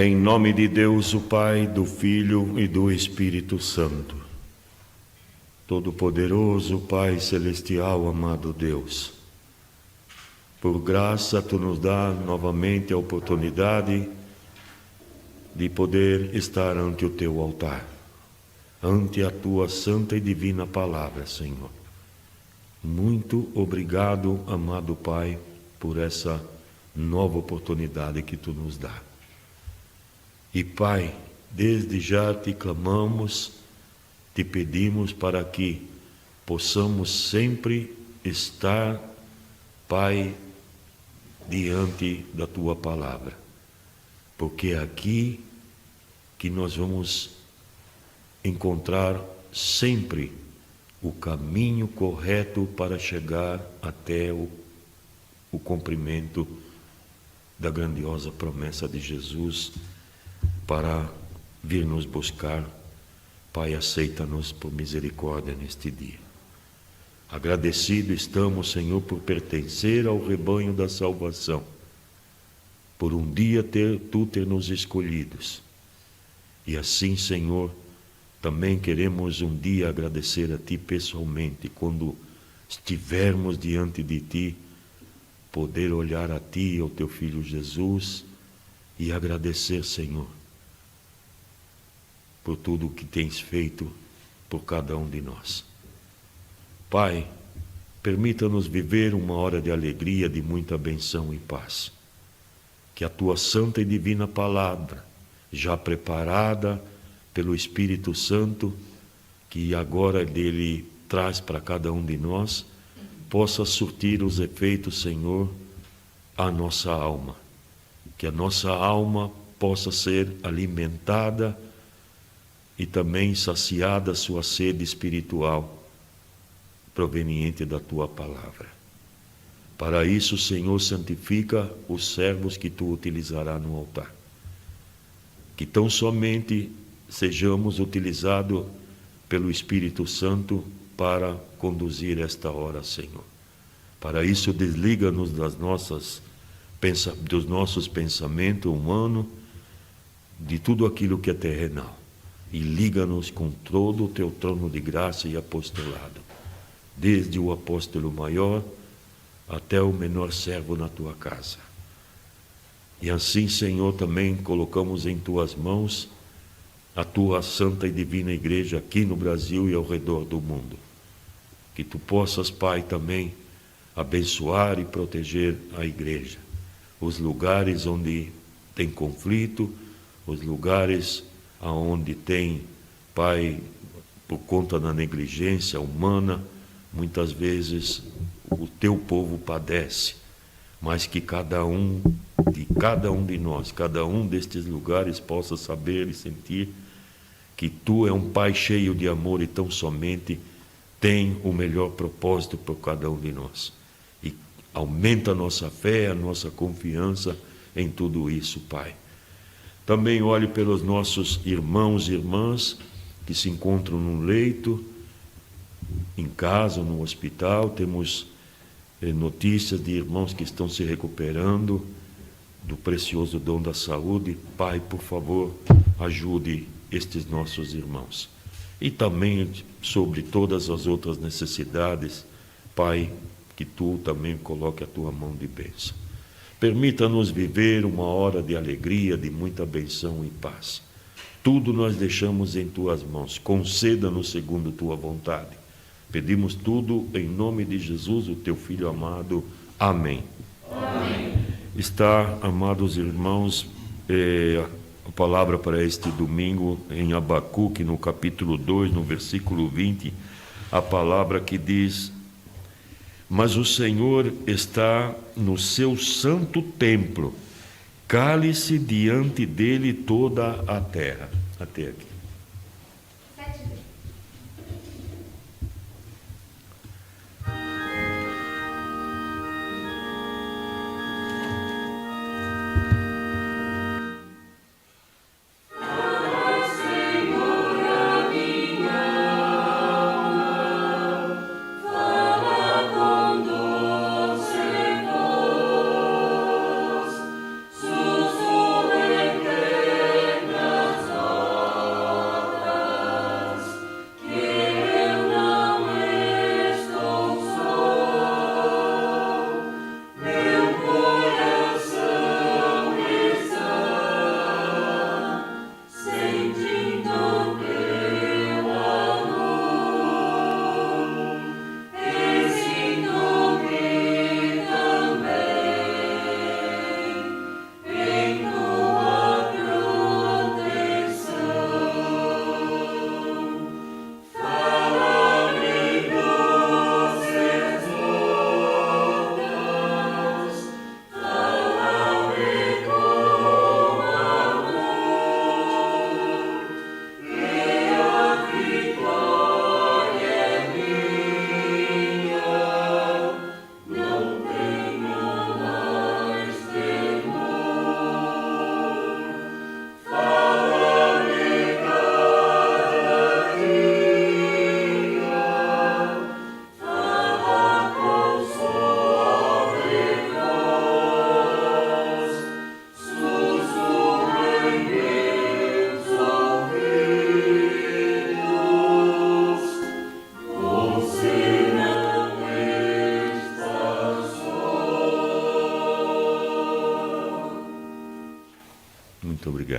Em nome de Deus, o Pai, do Filho e do Espírito Santo. Todo-Poderoso, Pai Celestial, amado Deus, por graça Tu nos dá novamente a oportunidade de poder estar ante o Teu altar, ante a Tua santa e divina palavra, Senhor. Muito obrigado, amado Pai, por essa nova oportunidade que Tu nos dá. E Pai, desde já Te clamamos, Te pedimos para que possamos sempre estar, Pai, diante da Tua palavra, porque é aqui que nós vamos encontrar sempre o caminho correto para chegar até o cumprimento da grandiosa promessa de Jesus para vir nos buscar. Pai, aceita-nos por misericórdia neste dia. Agradecido estamos, Senhor, por pertencer ao rebanho da salvação, por um dia Tu ter nos escolhidos. E assim, Senhor, também queremos um dia agradecer a Ti pessoalmente, quando estivermos diante de Ti, poder olhar a Ti e ao Teu Filho Jesus e agradecer, Senhor, por tudo o que Tens feito por cada um de nós. Pai, permita-nos viver uma hora de alegria, de muita bênção e paz. Que a Tua santa e divina palavra, já preparada pelo Espírito Santo, que agora dele traz para cada um de nós, possa surtir os efeitos, Senhor, à nossa alma. Que a nossa alma possa ser alimentada e também saciada a sua sede espiritual, proveniente da Tua palavra. Para isso, Senhor, santifica os servos que Tu utilizarás no altar. Que tão somente sejamos utilizados pelo Espírito Santo para conduzir esta hora, Senhor. Para isso, desliga-nos dos nossos pensamentos humanos, de tudo aquilo que é terrenal, e liga-nos com todo o Teu trono de graça e apostolado, desde o apóstolo maior até o menor servo na Tua casa. E assim, Senhor, também colocamos em Tuas mãos a Tua santa e divina igreja aqui no Brasil e ao redor do mundo. Que Tu possas, Pai, também abençoar e proteger a igreja, os lugares onde tem conflito, os lugares aonde tem, Pai, por conta da negligência humana, muitas vezes o Teu povo padece, mas que cada um de nós, cada um destes lugares possa saber e sentir que Tu é um Pai cheio de amor e tão somente tem o melhor propósito por cada um de nós. E aumenta a nossa fé, a nossa confiança em tudo isso, Pai. Também olhe pelos nossos irmãos e irmãs que se encontram no leito, em casa, no hospital. Temos notícias de irmãos que estão se recuperando do precioso dom da saúde. Pai, por favor, ajude estes nossos irmãos. E também sobre todas as outras necessidades, Pai, que Tu também coloque a Tua mão de bênção. Permita-nos viver uma hora de alegria, de muita bênção e paz. Tudo nós deixamos em Tuas mãos. Conceda-nos segundo Tua vontade. Pedimos tudo em nome de Jesus, o Teu Filho amado. Amém. Amém. Está, amados irmãos, a palavra para este domingo em Abacuque, no capítulo 2, no versículo 20, a palavra que diz: mas o Senhor está no seu santo templo, cale-se diante dele toda a terra. Até aqui.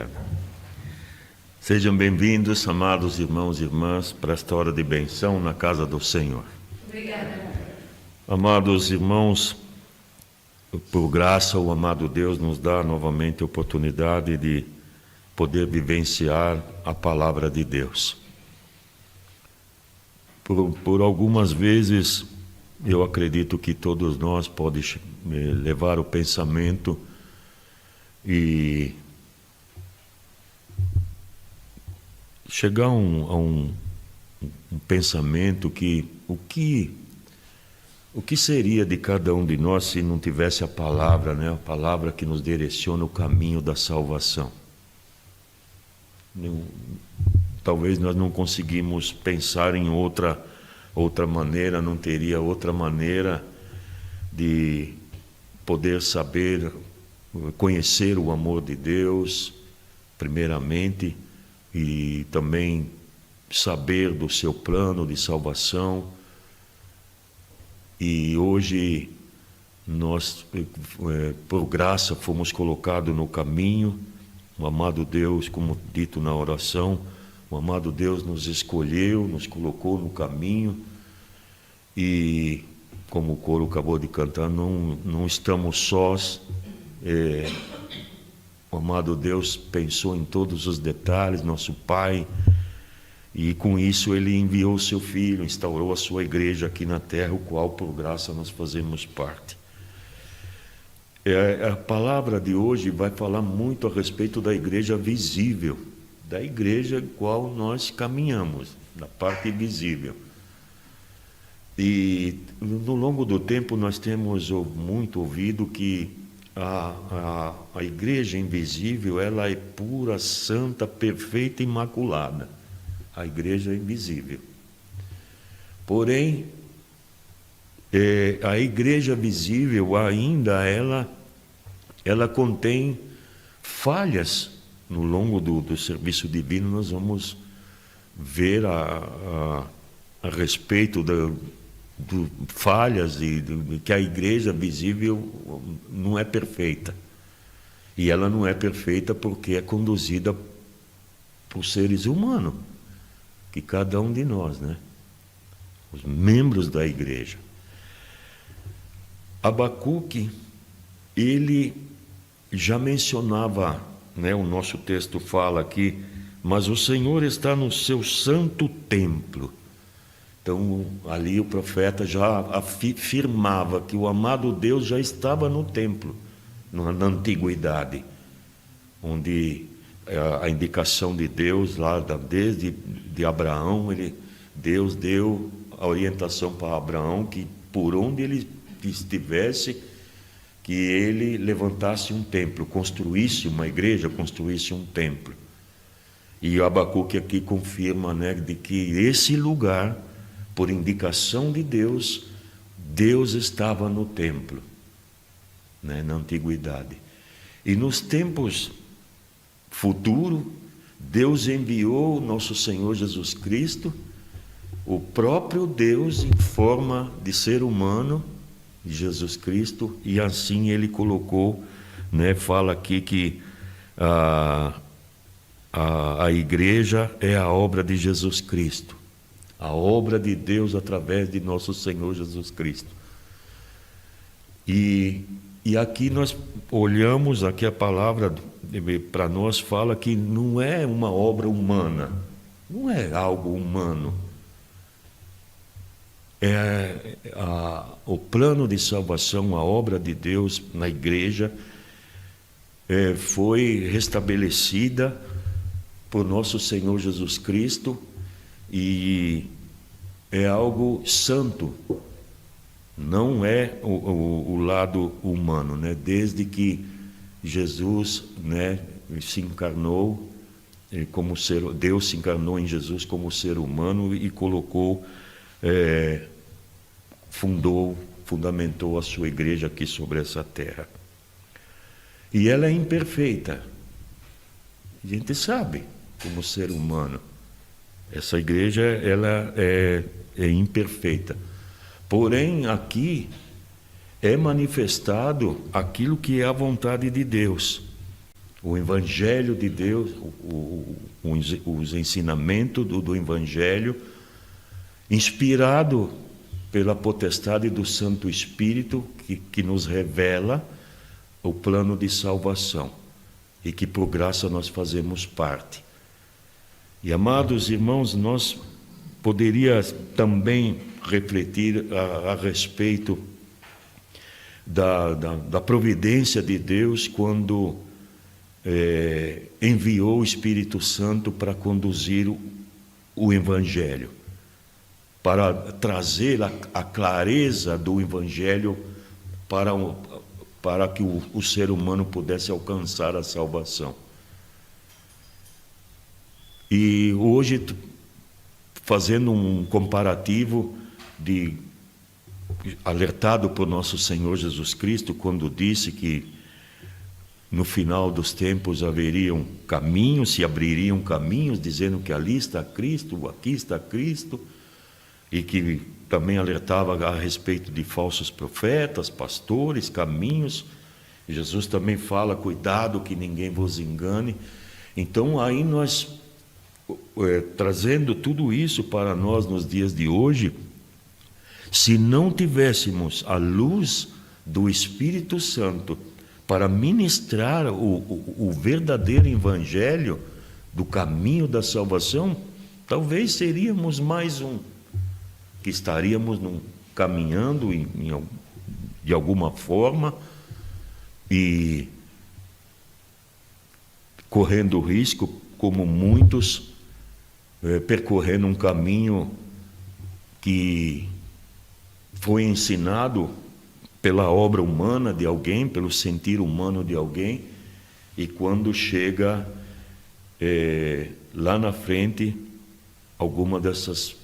eterno. Sejam bem-vindos, amados irmãos e irmãs, para esta hora de benção na casa do Senhor. Obrigada. Amados irmãos, por graça, o amado Deus nos dá novamente a oportunidade de poder vivenciar a palavra de Deus. Por algumas vezes, eu acredito que todos nós podemos levar o pensamento e chegar a um pensamento que o que seria de cada um de nós se não tivesse a palavra, né? A palavra que nos direciona o caminho da salvação. Talvez nós não conseguimos pensar em outra maneira, não teria outra maneira de poder saber, conhecer o amor de Deus, primeiramente, e também saber do seu plano de salvação. E hoje nós, por graça, fomos colocados no caminho. O amado Deus, como dito na oração, o amado Deus nos escolheu, nos colocou no caminho e, como o coro acabou de cantar, não estamos sós. O amado Deus pensou em todos os detalhes, nosso Pai, e com isso Ele enviou o seu Filho, instaurou a sua igreja aqui na terra, o qual por graça nós fazemos parte. A palavra de hoje vai falar muito a respeito da igreja visível, da igreja em qual nós caminhamos, da parte visível. E no longo do tempo nós temos muito ouvido que a igreja invisível, ela é pura, santa, perfeita e imaculada. A igreja é invisível. Porém, a igreja visível ainda ela contém falhas. No longo do serviço divino nós vamos ver a respeito de falhas e que a igreja visível não é perfeita. E ela não é perfeita porque é conduzida por seres humanos, que cada um de nós, né? Os membros da igreja. Abacuque, ele já mencionava, né, o nosso texto fala aqui, mas o Senhor está no seu santo templo. Então, ali o profeta já afirmava que o amado Deus já estava no templo, na antiguidade, onde a indicação de Deus, lá desde de Abraão, Deus deu a orientação para Abraão que por onde ele estivesse, que ele levantasse um templo, construísse uma igreja, construísse um templo. E o Abacuque aqui confirma, né, de que esse lugar, por indicação de Deus, Deus estava no templo, né, na antiguidade. E nos tempos futuros, Deus enviou nosso Senhor Jesus Cristo, o próprio Deus em forma de ser humano, Jesus Cristo, e assim ele colocou, né, fala aqui que a igreja é a obra de Jesus Cristo, a obra de Deus através de nosso Senhor Jesus Cristo. E aqui nós olhamos, aqui a palavra para nós fala que não é uma obra humana, não é algo humano. O plano de salvação, a obra de Deus na igreja foi restabelecida por nosso Senhor Jesus Cristo e é algo santo, não é o lado humano, né? Desde que Jesus, né, se encarnou como ser, Deus se encarnou em Jesus como ser humano e colocou, fundamentou a sua igreja aqui sobre essa terra. E ela é imperfeita. A gente sabe, como ser humano, essa igreja ela é imperfeita. Porém, aqui é manifestado aquilo que é a vontade de Deus. o Evangelho de Deus, os ensinamentos do Evangelho, inspirado pela potestade do Santo Espírito, que nos revela o plano de salvação, e que por graça nós fazemos parte. E, amados irmãos, nós poderíamos também refletir a respeito da providência de Deus quando enviou o Espírito Santo para conduzir o Evangelho, para trazer a clareza do Evangelho para que o ser humano pudesse alcançar a salvação. E hoje, fazendo um comparativo alertado por nosso Senhor Jesus Cristo, quando disse que no final dos tempos haveriam caminhos, se abririam caminhos, dizendo que ali está Cristo, aqui está Cristo, e que também alertava a respeito de falsos profetas, pastores, caminhos. Jesus também fala, cuidado que ninguém vos engane. Então aí nós, trazendo tudo isso para nós nos dias de hoje, se não tivéssemos a luz do Espírito Santo para ministrar o verdadeiro Evangelho do caminho da salvação, talvez seríamos mais que estaríamos caminhando de alguma forma e correndo risco, como muitos, percorrendo um caminho que foi ensinado pela obra humana de alguém, pelo sentir humano de alguém, e quando chega lá na frente, alguma dessas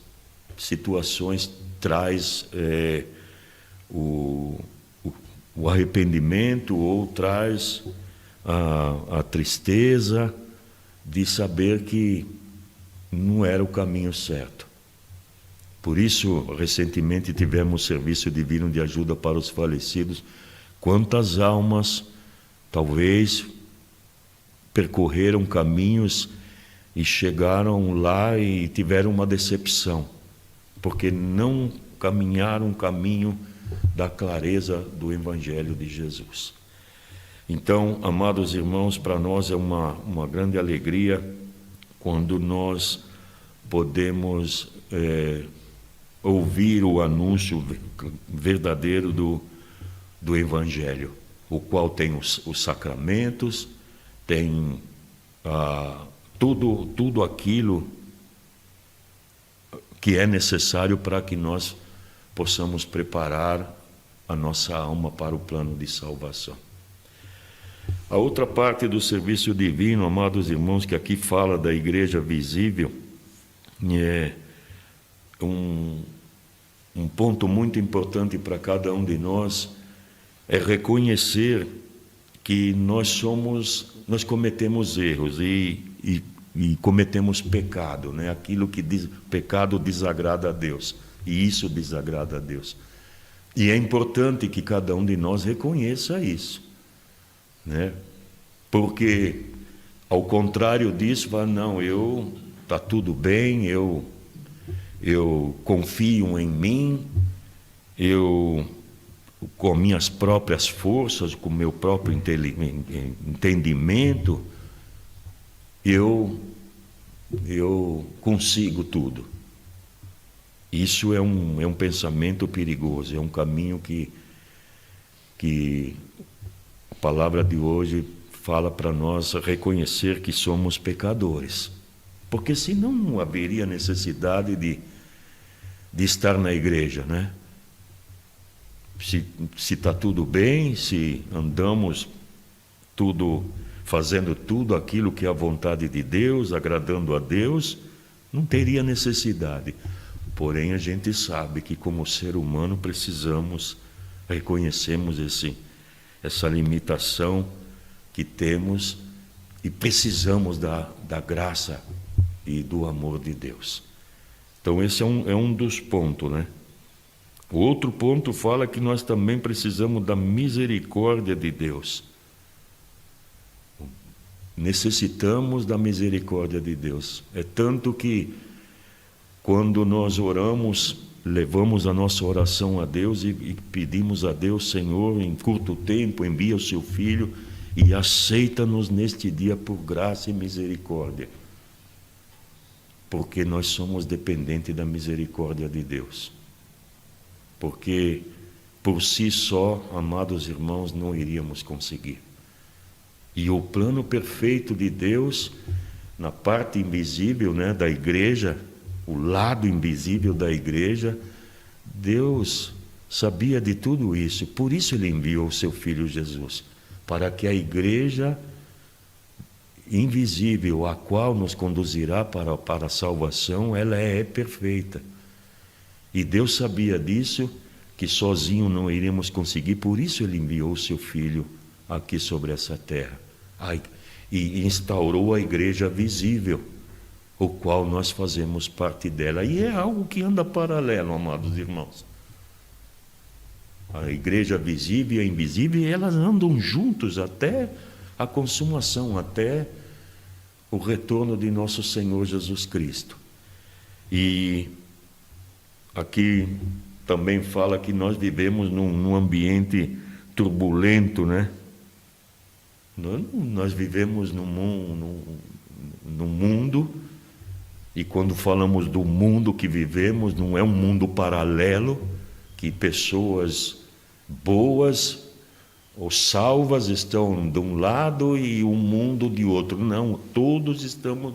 situações traz o arrependimento ou traz a tristeza de saber que não era o caminho certo. Por isso, recentemente tivemos serviço divino de ajuda para os falecidos. Quantas almas, talvez, percorreram caminhos e chegaram lá e tiveram uma decepção, porque não caminharam um caminho da clareza do Evangelho de Jesus. Então, amados irmãos, para nós é uma grande alegria quando nós podemos ouvir o anúncio verdadeiro do Evangelho, o qual tem os sacramentos, tem tudo aquilo que é necessário para que nós possamos preparar a nossa alma para o plano de salvação. A outra parte do serviço divino, amados irmãos, que aqui fala da igreja visível, é um ponto muito importante para cada um de nós, é reconhecer que nós cometemos erros e cometemos pecado, né? Aquilo que pecado desagrada a Deus, e isso desagrada a Deus. E é importante que cada um de nós reconheça isso, né? Porque, ao contrário disso, fala, não, está tudo bem, eu confio em mim, com minhas próprias forças, com meu próprio entendimento, eu consigo tudo. Isso é um pensamento perigoso, é um caminho que a palavra de hoje fala para nós reconhecer que somos pecadores, porque senão não haveria necessidade de estar na igreja, né? Se está tudo bem, se andamos fazendo tudo aquilo que é a vontade de Deus, agradando a Deus, não teria necessidade. Porém, a gente sabe que como ser humano reconhecemos essa limitação que temos e precisamos da graça e do amor de Deus. Então esse é um dos pontos, né? O outro ponto fala que nós também precisamos da misericórdia de Deus. necessitamos da misericórdia de Deus. É tanto que, quando nós oramos, levamos a nossa oração a Deus e pedimos a Deus: Senhor, em curto tempo envia o seu Filho e aceita-nos neste dia por graça e misericórdia. Porque nós somos dependentes da misericórdia de Deus. Porque por si só, amados irmãos, não iríamos conseguir. E o plano perfeito de Deus, na parte invisível, né, da igreja, o lado invisível da igreja, Deus sabia de tudo isso. Por isso Ele enviou o seu Filho Jesus, para que a igreja invisível, a qual nos conduzirá para a salvação, ela é perfeita. E Deus sabia disso, que sozinho não iríamos conseguir, por isso Ele enviou o seu Filho aqui sobre essa terra. E instaurou a igreja visível, o qual nós fazemos parte dela. E é algo que anda paralelo, amados irmãos. A igreja visível e a invisível, elas andam juntos até a consumação, até o retorno de nosso Senhor Jesus Cristo. E aqui também fala que nós vivemos num ambiente turbulento, né? Nós vivemos num mundo, e quando falamos do mundo que vivemos, não é um mundo paralelo, que pessoas boas ou salvas estão de um lado e o mundo de outro. Não, todos estamos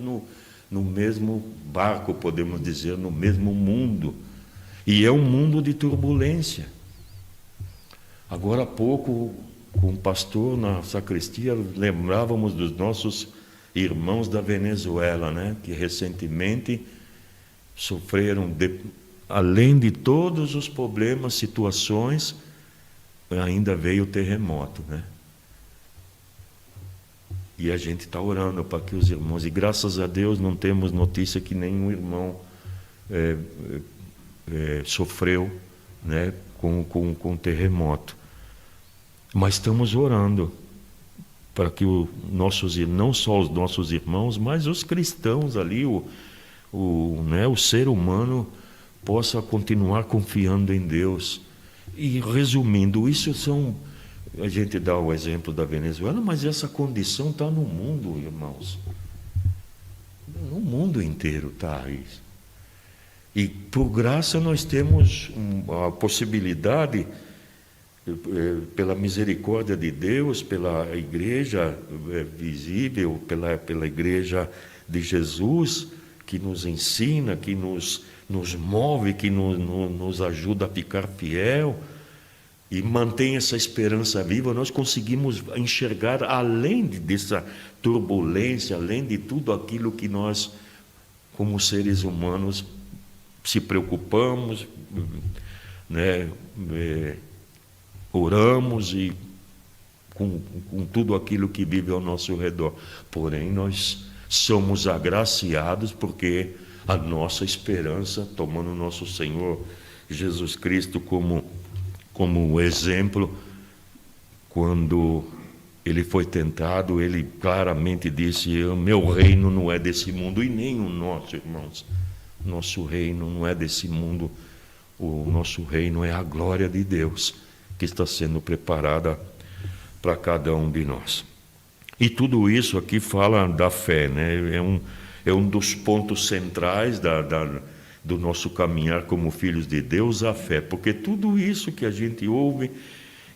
no mesmo barco, podemos dizer, no mesmo mundo. E é um mundo de turbulência. Agora há pouco, com o pastor na sacristia, lembrávamos dos nossos irmãos da Venezuela, né, que recentemente sofreram, além de todos os problemas, situações, ainda veio o terremoto, né? E a gente está orando para que os irmãos, e graças a Deus não temos notícia que nenhum irmão sofreu, né, com terremoto. Mas estamos orando para que não só os nossos irmãos, mas os cristãos ali, o ser humano, possa continuar confiando em Deus. E resumindo, a gente dá o exemplo da Venezuela, mas essa condição está no mundo, irmãos. No mundo inteiro está isso. E por graça nós temos a possibilidade, pela misericórdia de Deus, pela igreja visível, pela igreja de Jesus, que nos ensina, que nos move, que nos ajuda a ficar fiel e mantém essa esperança viva, nós conseguimos enxergar além dessa turbulência, além de tudo aquilo que nós, como seres humanos, se preocupamos, né, oramos e com tudo aquilo que vive ao nosso redor. Porém, nós somos agraciados porque a nossa esperança, tomando nosso Senhor Jesus Cristo como exemplo, quando ele foi tentado, ele claramente disse: meu reino não é desse mundo, e nem o nosso, irmãos. Nosso reino não é desse mundo, o nosso reino é a glória de Deus, que está sendo preparada para cada um de nós. E tudo isso aqui fala da fé, né? É um dos pontos centrais do nosso caminhar como filhos de Deus, a fé, porque tudo isso que a gente ouve,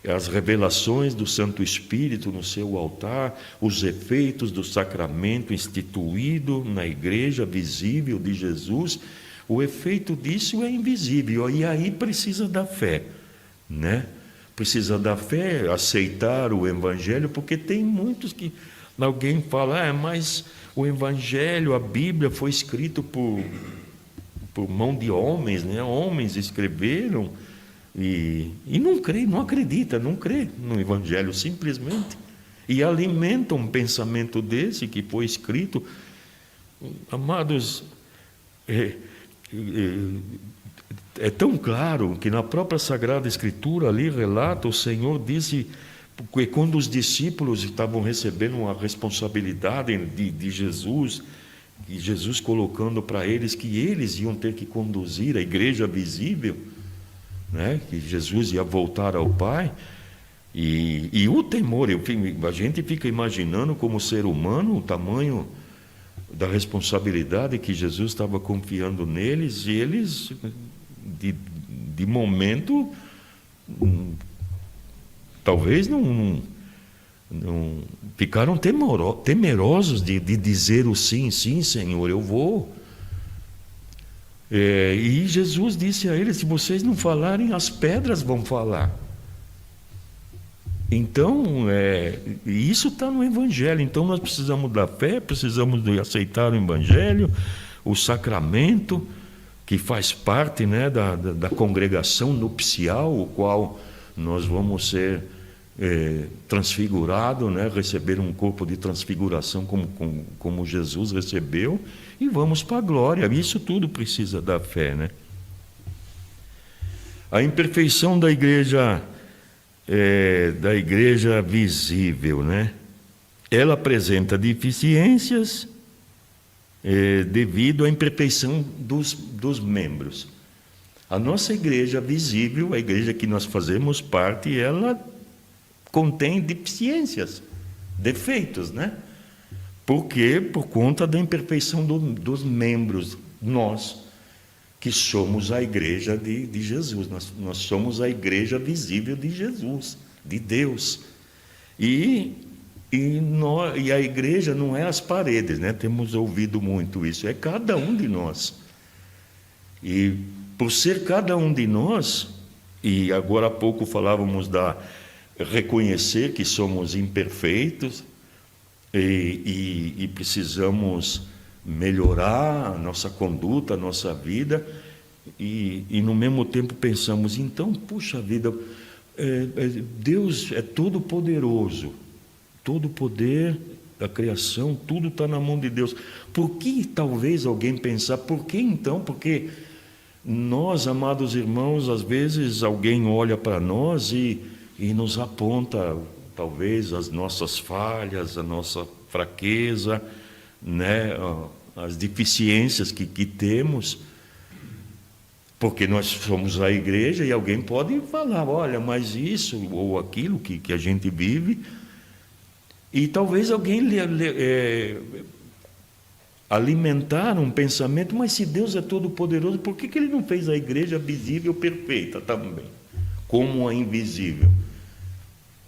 as revelações do Santo Espírito no seu altar, os efeitos do sacramento instituído na igreja visível de Jesus, o efeito disso é invisível, e aí precisa da fé, né? Precisa da fé, aceitar o Evangelho, porque tem muitos que alguém fala: mas o Evangelho, a Bíblia foi escrito por mão de homens, né? Homens escreveram e não crê, não acredita, não crê no Evangelho simplesmente, e alimenta um pensamento desse que foi escrito. Amados, é tão claro que na própria Sagrada Escritura ali relata, o Senhor disse Porque quando os discípulos estavam recebendo a responsabilidade de Jesus, e Jesus colocando para eles que eles iam ter que conduzir a igreja visível, né? Que Jesus ia voltar ao Pai, e o temor, a gente fica imaginando como ser humano o tamanho da responsabilidade que Jesus estava confiando neles, e eles, de momento, talvez não ficaram temerosos de dizer o sim, sim, Senhor, eu vou. E Jesus disse a eles: se vocês não falarem, as pedras vão falar. Então, isso está no Evangelho. Então, nós precisamos da fé, precisamos de aceitar o Evangelho, o sacramento, que faz parte, né, da congregação nupcial, o qual nós vamos ser transfigurados, né, receber um corpo de transfiguração como Jesus recebeu, e vamos para a glória. Isso tudo precisa da fé, né? A imperfeição da igreja visível, né? Ela apresenta deficiências devido à imperfeição dos membros. A nossa igreja visível, a igreja que nós fazemos parte, ela contém deficiências, defeitos, né? Por quê? Por conta da imperfeição dos membros. Nós, que somos a igreja de Jesus, nós somos a igreja visível de Jesus, de Deus. E a igreja não é as paredes, né? Temos ouvido muito isso, é cada um de nós. E por ser cada um de nós, e agora há pouco falávamos reconhecer que somos imperfeitos e precisamos melhorar a nossa conduta, a nossa vida, e no mesmo tempo pensamos, então, puxa vida, Deus é todo poderoso, todo o poder da criação, tudo está na mão de Deus. Por que talvez alguém pensar, por que então? Porque nós, amados irmãos, às vezes alguém olha para nós e nos aponta talvez as nossas falhas, a nossa fraqueza, né, as deficiências que temos, porque nós somos a igreja e alguém pode falar, olha, mas isso ou aquilo que a gente vive, e talvez alguém alimentar um pensamento, mas se Deus é todo poderoso, por que Ele não fez a igreja visível perfeita também, como a invisível?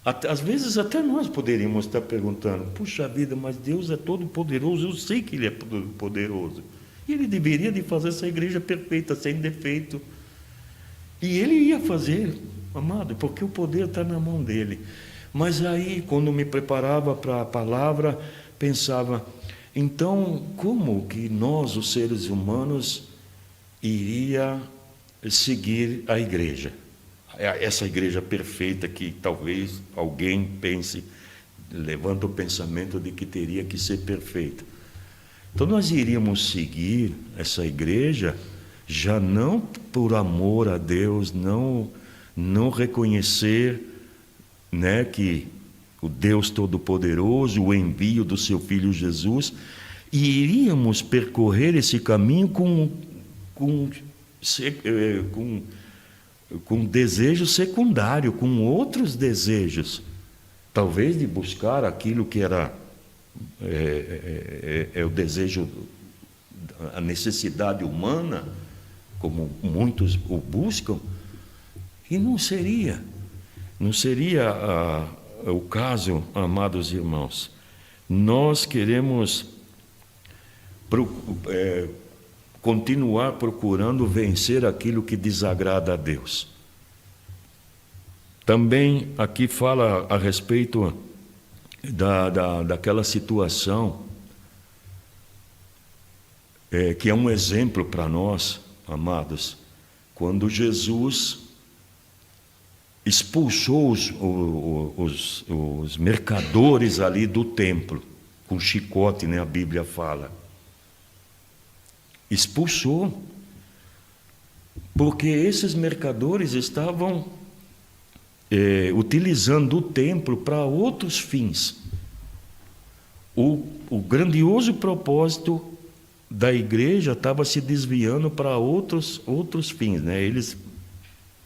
Às vezes até nós poderíamos estar perguntando, puxa vida, mas Deus é todo poderoso, eu sei que Ele é poderoso, e Ele deveria de fazer essa igreja perfeita, sem defeito, e Ele ia fazer, amado, porque o poder está na mão dEle. Mas aí, quando me preparava para a palavra, pensava, então, como que nós, os seres humanos, iria seguir a igreja? Essa igreja perfeita que talvez alguém pense, levanta o pensamento de que teria que ser perfeita. Então, nós iríamos seguir essa igreja, já não por amor a Deus, não reconhecer, né, que o Deus Todo-Poderoso, o envio do seu Filho Jesus, e iríamos percorrer esse caminho com desejo secundário, com outros desejos, talvez de buscar aquilo que era o desejo, a necessidade humana, como muitos o buscam, e não seria o caso, amados irmãos. Nós queremos continuar procurando vencer aquilo que desagrada a Deus. Também aqui fala a respeito daquela situação que é um exemplo para nós, amados, quando Jesus expulsou os mercadores ali do templo, com chicote, né, a Bíblia fala. Expulsou, porque esses mercadores estavam utilizando o templo para outros fins. O grandioso propósito da igreja estava se desviando para outros fins, né? Eles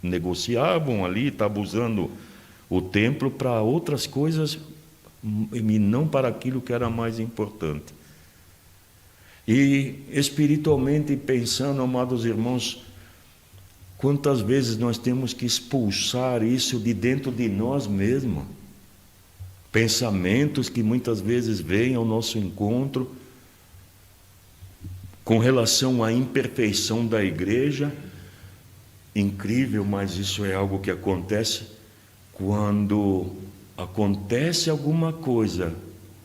negociavam ali, estavam usando o templo para outras coisas e não para aquilo que era mais importante. E espiritualmente pensando, amados irmãos, quantas vezes nós temos que expulsar isso de dentro de nós mesmos? Pensamentos que muitas vezes vêm ao nosso encontro com relação à imperfeição da igreja. Incrível, mas isso é algo que acontece quando acontece alguma coisa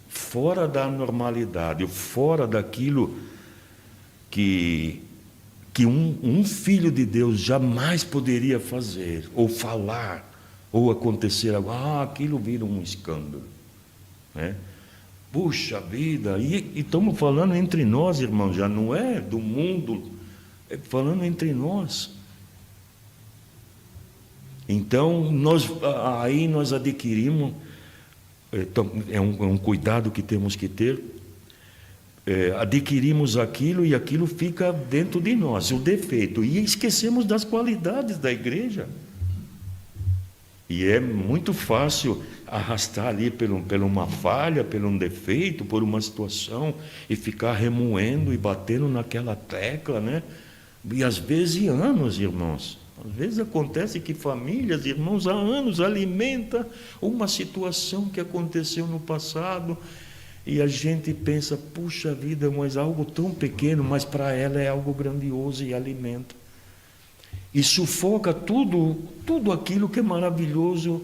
fora da normalidade, fora daquilo que um filho de Deus jamais poderia fazer, ou falar, ou acontecer algo. Aquilo vira um escândalo, né? Puxa vida, e estamos falando entre nós, irmãos, já não é do mundo, é falando entre nós. Então, aí nós adquirimos, é um cuidado que temos que ter, adquirimos aquilo e aquilo fica dentro de nós, o defeito, e esquecemos das qualidades da igreja. E é muito fácil arrastar ali por uma falha, por um defeito, por uma situação, e ficar remoendo e batendo naquela tecla, né? E às vezes anos, irmãos. Às vezes acontece que famílias, irmãos, há anos alimentam uma situação que aconteceu no passado, e a gente pensa, puxa vida, mas algo tão pequeno, mas para ela é algo grandioso, e alimenta. E sufoca tudo aquilo que é maravilhoso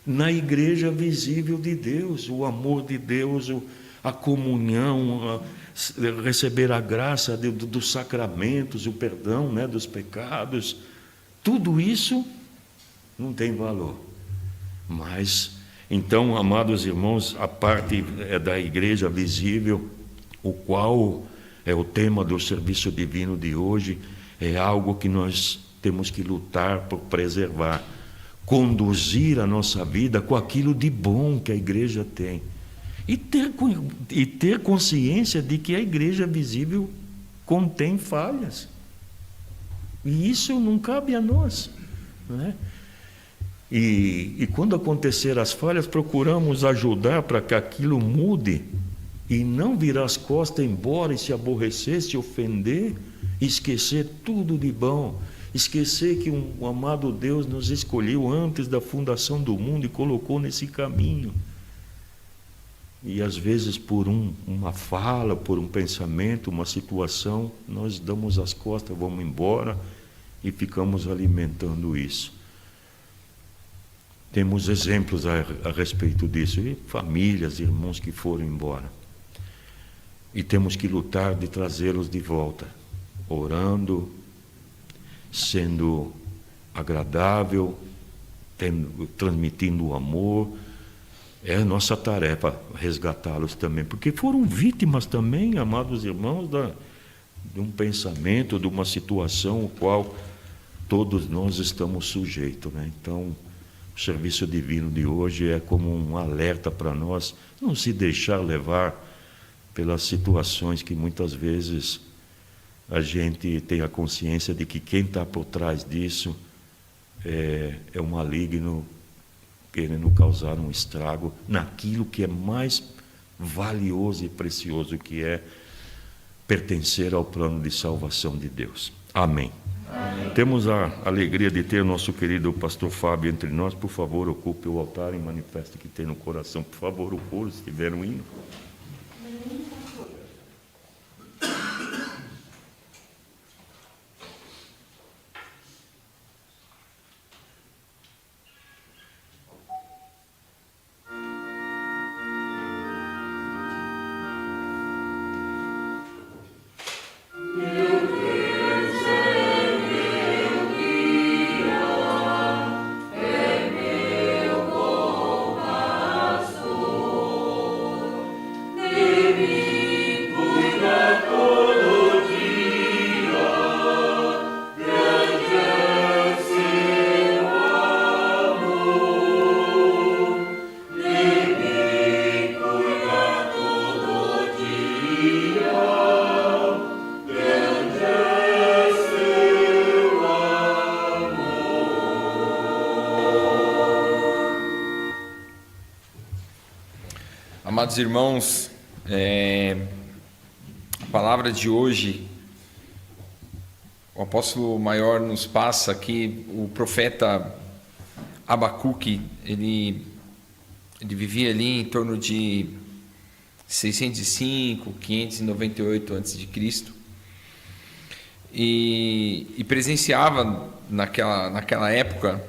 na igreja visível de Deus, o amor de Deus, a comunhão, receber a graça dos sacramentos, o perdão, né, dos pecados. Tudo isso não tem valor. Mas, então, amados irmãos, a parte da igreja visível, o qual é o tema do serviço divino de hoje, é algo que nós temos que lutar por preservar, conduzir a nossa vida com aquilo de bom que a igreja tem. E ter consciência de que a igreja visível contém falhas. E isso não cabe a nós, né? E quando acontecer as falhas, procuramos ajudar para que aquilo mude e não virar as costas embora e se aborrecer, se ofender, esquecer tudo de bom, esquecer que um amado Deus nos escolheu antes da fundação do mundo e colocou nesse caminho. E às vezes por uma fala, por um pensamento, uma situação, nós damos as costas, vamos embora e ficamos alimentando isso. Temos exemplos a respeito disso, e famílias, irmãos que foram embora. E temos que lutar de trazê-los de volta, orando, sendo agradável, transmitindo o amor. É a nossa tarefa resgatá-los também, porque foram vítimas também, amados irmãos, de um pensamento, de uma situação ao qual todos nós estamos sujeitos, né? Então, o serviço divino de hoje é como um alerta para nós, não se deixar levar pelas situações que muitas vezes a gente tem a consciência de que quem está por trás disso é um maligno querendo causar um estrago naquilo que é mais valioso e precioso, que é pertencer ao plano de salvação de Deus. Amém. Amém. Temos a alegria de ter nosso querido pastor Fábio entre nós. Por favor, ocupe o altar e manifeste o que tem no coração. Por favor, o coro, se tiver um hino. Amados irmãos, a palavra de hoje, o apóstolo maior nos passa aqui, o profeta Abacuque, ele vivia ali em torno de 605, 598 a.C. E presenciava naquela época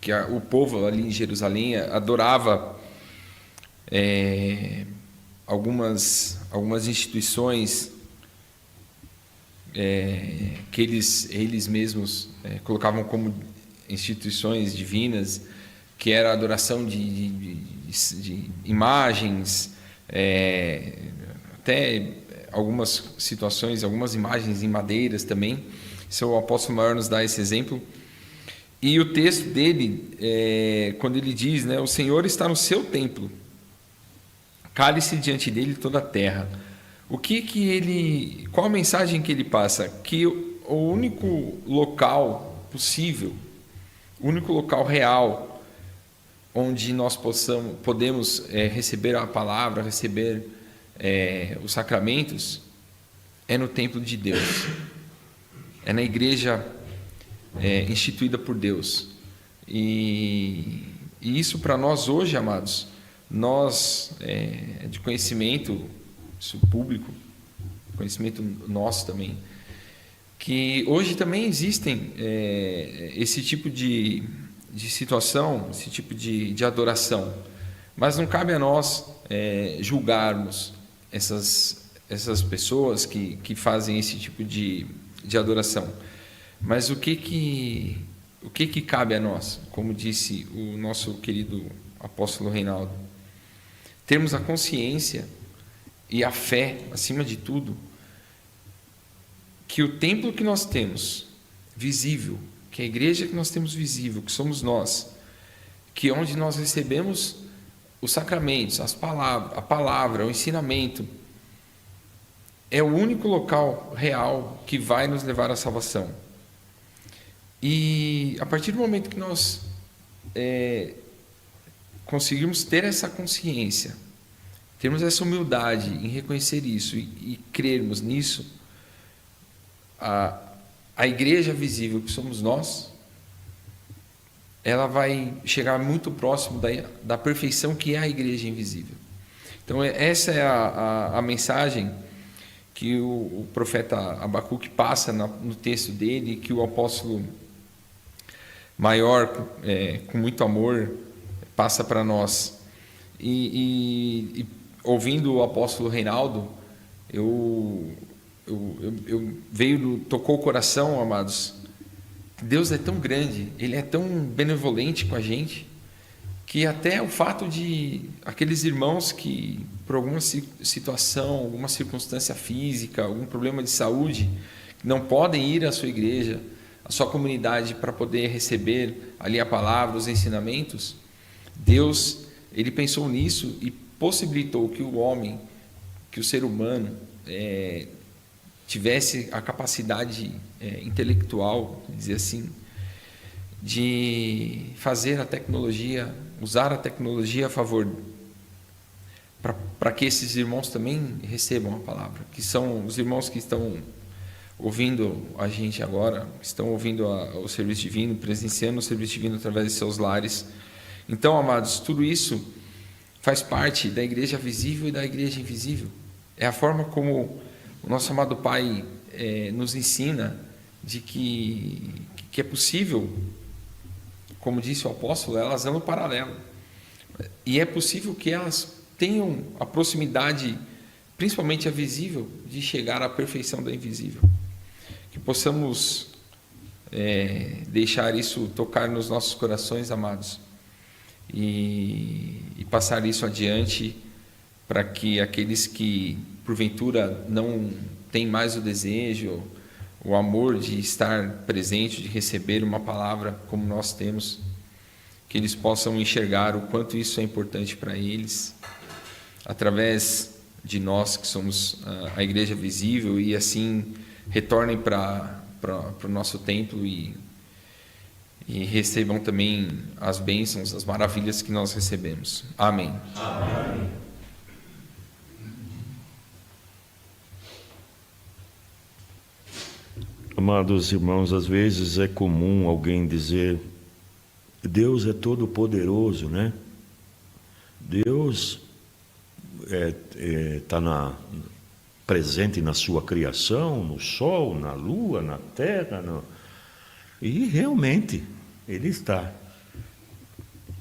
que o povo ali em Jerusalém adorava algumas instituições que eles mesmos colocavam como instituições divinas, que era a adoração de imagens, até algumas situações, algumas imagens em madeiras também. Isso, o apóstolo maior nos dá esse exemplo. E o texto dele, quando ele diz, né, o Senhor está no seu templo, cale-se diante dele toda a terra. Qual a mensagem que ele passa? Que o único local possível, o único local real onde nós podemos receber a palavra, receber os sacramentos, é no templo de Deus, é na igreja instituída por Deus. E isso para nós hoje, amados, nós de conhecimento, isso público, conhecimento nosso também, que hoje também existem esse tipo de situação, esse tipo de adoração, mas não cabe a nós julgarmos essas pessoas que fazem esse tipo de adoração. Mas o que cabe a nós, como disse o nosso querido apóstolo Reinaldo? Termos a consciência e a fé, acima de tudo, que o templo que nós temos visível, que a igreja que nós temos visível, que somos nós, que é onde nós recebemos os sacramentos, a palavra, o ensinamento, é o único local real que vai nos levar à salvação. E a partir do momento que nós conseguirmos ter essa consciência, termos essa humildade em reconhecer isso e crermos nisso, a igreja visível que somos nós, ela vai chegar muito próximo da perfeição que é a igreja invisível. Então essa é a mensagem que o profeta Abacuque passa no texto dele, que o apóstolo maior, com muito amor, passa para nós. E ouvindo o apóstolo Reinaldo, tocou o coração, amados. Deus é tão grande, Ele é tão benevolente com a gente, que até o fato de aqueles irmãos que, por alguma situação, alguma circunstância física, algum problema de saúde, não podem ir à sua igreja, à sua comunidade, para poder receber ali a palavra, os ensinamentos, Deus, Ele pensou nisso e possibilitou que o homem, que o ser humano tivesse a capacidade intelectual, dizer assim, de fazer a tecnologia, usar a tecnologia a favor, para que esses irmãos também recebam a palavra, que são os irmãos que estão ouvindo a gente agora, estão ouvindo o serviço divino, presenciando o serviço divino através de seus lares. Então, amados, tudo isso faz parte da igreja visível e da igreja invisível. É a forma como o nosso amado Pai nos ensina de que é possível, como disse o apóstolo, elas andam paralelo. E é possível que elas tenham a proximidade, principalmente a visível, de chegar à perfeição da invisível. Que possamos deixar isso tocar nos nossos corações, amados, e passar isso adiante para que aqueles que, porventura, não têm mais o desejo, o amor de estar presente, de receber uma palavra como nós temos, que eles possam enxergar o quanto isso é importante para eles, através de nós que somos a igreja visível, e assim retornem para o nosso templo e e recebam também as bênçãos, as maravilhas que nós recebemos. Amém. Amém. Amados irmãos, às vezes é comum alguém dizer: Deus é todo poderoso, né? Deus está presente na sua criação, no sol, na lua, na terra, e realmente Ele está.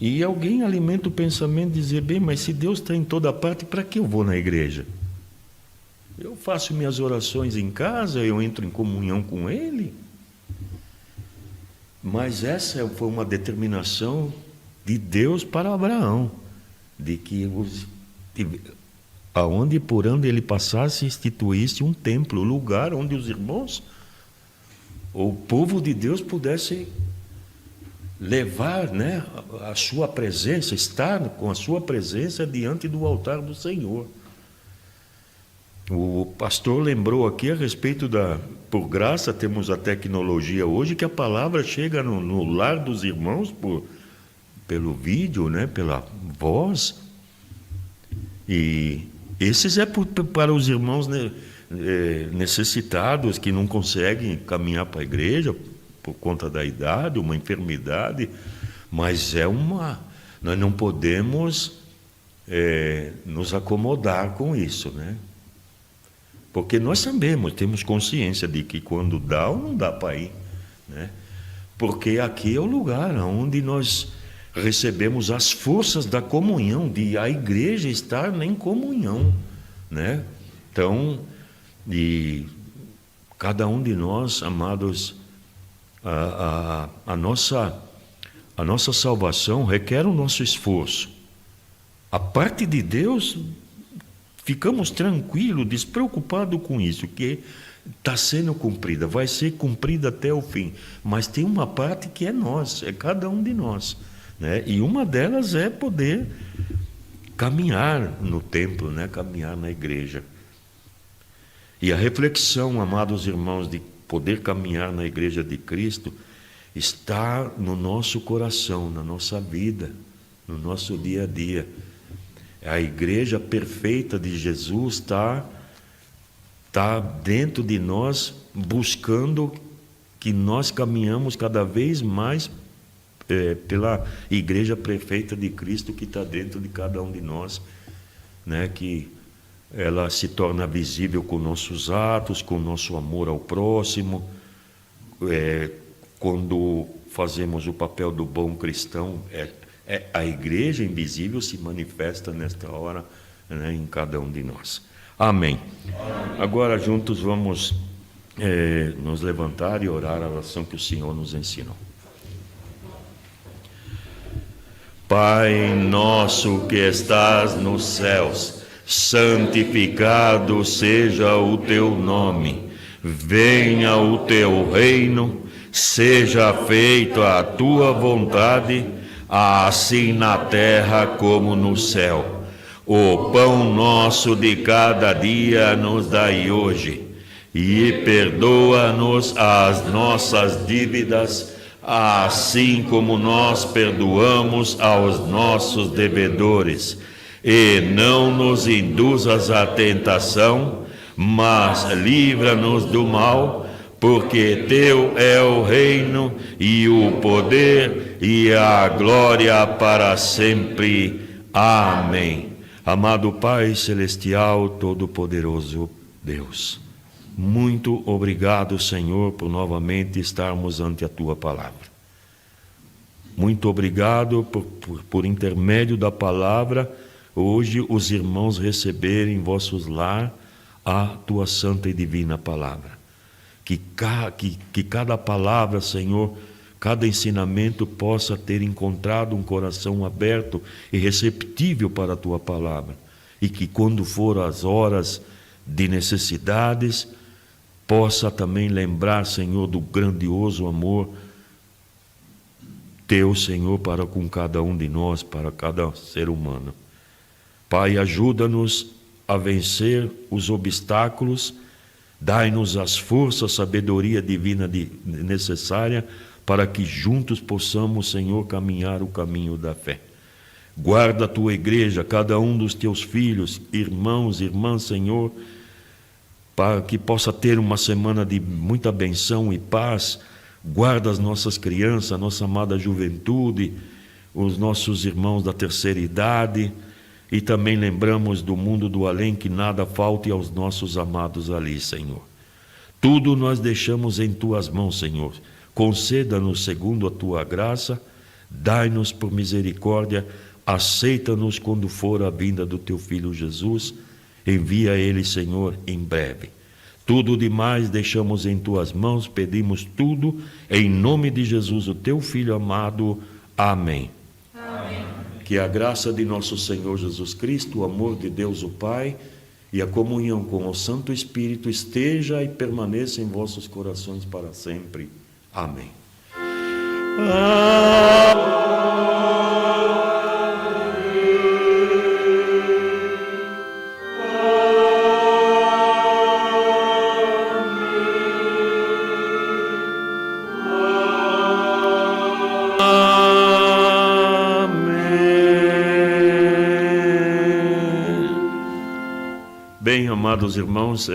E alguém alimenta o pensamento de dizer: bem, mas se Deus está em toda parte, para que eu vou na igreja? Eu faço minhas orações em casa, eu entro em comunhão com Ele. Mas essa foi uma determinação de Deus para Abraão, de que aonde por onde ele passasse, instituísse um templo, um lugar onde os irmãos, o povo de Deus, pudesse levar, né, a sua presença, estar com a sua presença diante do altar do Senhor. O pastor lembrou aqui a respeito por graça temos a tecnologia hoje, que a palavra chega no lar dos irmãos pelo vídeo, né, pela voz. E esses para os irmãos, né, necessitados, que não conseguem caminhar para a igreja por conta da idade, uma enfermidade, mas nós não podemos nos acomodar com isso, né? Porque nós sabemos, temos consciência de que quando dá ou não dá para ir, né? Porque aqui é o lugar onde nós recebemos as forças da comunhão, de a igreja estar em comunhão, né? Então, e cada um de nós, amados, a nossa salvação requer o nosso esforço. A parte de Deus, ficamos tranquilos, despreocupados com isso, que está sendo cumprida, vai ser cumprida até o fim. Mas tem uma parte que é nossa, é cada um de nós, né? E uma delas é poder caminhar no templo, né? Caminhar na igreja. E a reflexão, amados irmãos, de poder caminhar na igreja de Cristo, está no nosso coração, na nossa vida, no nosso dia a dia. A igreja perfeita de Jesus está dentro de nós, buscando que nós caminhamos cada vez mais pela igreja perfeita de Cristo que está dentro de cada um de nós, né? Que ela se torna visível com nossos atos, com nosso amor ao próximo, quando fazemos o papel do bom cristão. A igreja invisível se manifesta nesta hora, né, em cada um de nós. Amém. Agora juntos vamos nos levantar e orar a oração que o Senhor nos ensinou. Pai nosso que estás nos céus, santificado seja o teu nome. Venha o teu reino, seja feita a tua vontade, assim na terra como no céu. O pão nosso de cada dia nos dai hoje, e perdoa-nos as nossas dívidas, assim como nós perdoamos aos nossos devedores. E não nos induzas à tentação, mas livra-nos do mal, porque teu é o reino e o poder e a glória para sempre. Amém. Amado Pai Celestial, Todo-Poderoso Deus, muito obrigado, Senhor, por novamente estarmos ante a Tua Palavra. Muito obrigado por intermédio da Palavra, hoje os irmãos receberem em vossos lar a Tua Santa e Divina Palavra. Que cada palavra, Senhor, cada ensinamento possa ter encontrado um coração aberto e receptível para a Tua Palavra. E que quando for as horas de necessidades, possa também lembrar, Senhor, do grandioso amor Teu, Senhor, para com cada um de nós, para cada ser humano. Pai, ajuda-nos a vencer os obstáculos, dai-nos as forças, a sabedoria divina necessária para que juntos possamos, Senhor, caminhar o caminho da fé. Guarda a tua igreja, cada um dos teus filhos, irmãos, irmãs, Senhor, para que possa ter uma semana de muita benção e paz. Guarda as nossas crianças, a nossa amada juventude, os nossos irmãos da terceira idade, e também lembramos do mundo do além, que nada falte aos nossos amados ali, Senhor. Tudo nós deixamos em tuas mãos, Senhor. Conceda-nos segundo a tua graça, dai-nos por misericórdia, aceita-nos quando for a vinda do teu Filho Jesus, envia ele, Senhor, em breve. Tudo demais deixamos em tuas mãos, pedimos tudo em nome de Jesus, o teu Filho amado. Amém. Amém. Que a graça de nosso Senhor Jesus Cristo, o amor de Deus o Pai e a comunhão com o Santo Espírito esteja e permaneça em vossos corações para sempre. Amém. Bem, amados irmãos,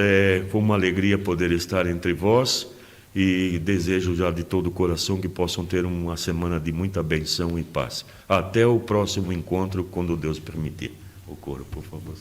foi uma alegria poder estar entre vós e desejo já de todo o coração que possam ter uma semana de muita benção e paz. Até o próximo encontro, quando Deus permitir. O coro, por favor.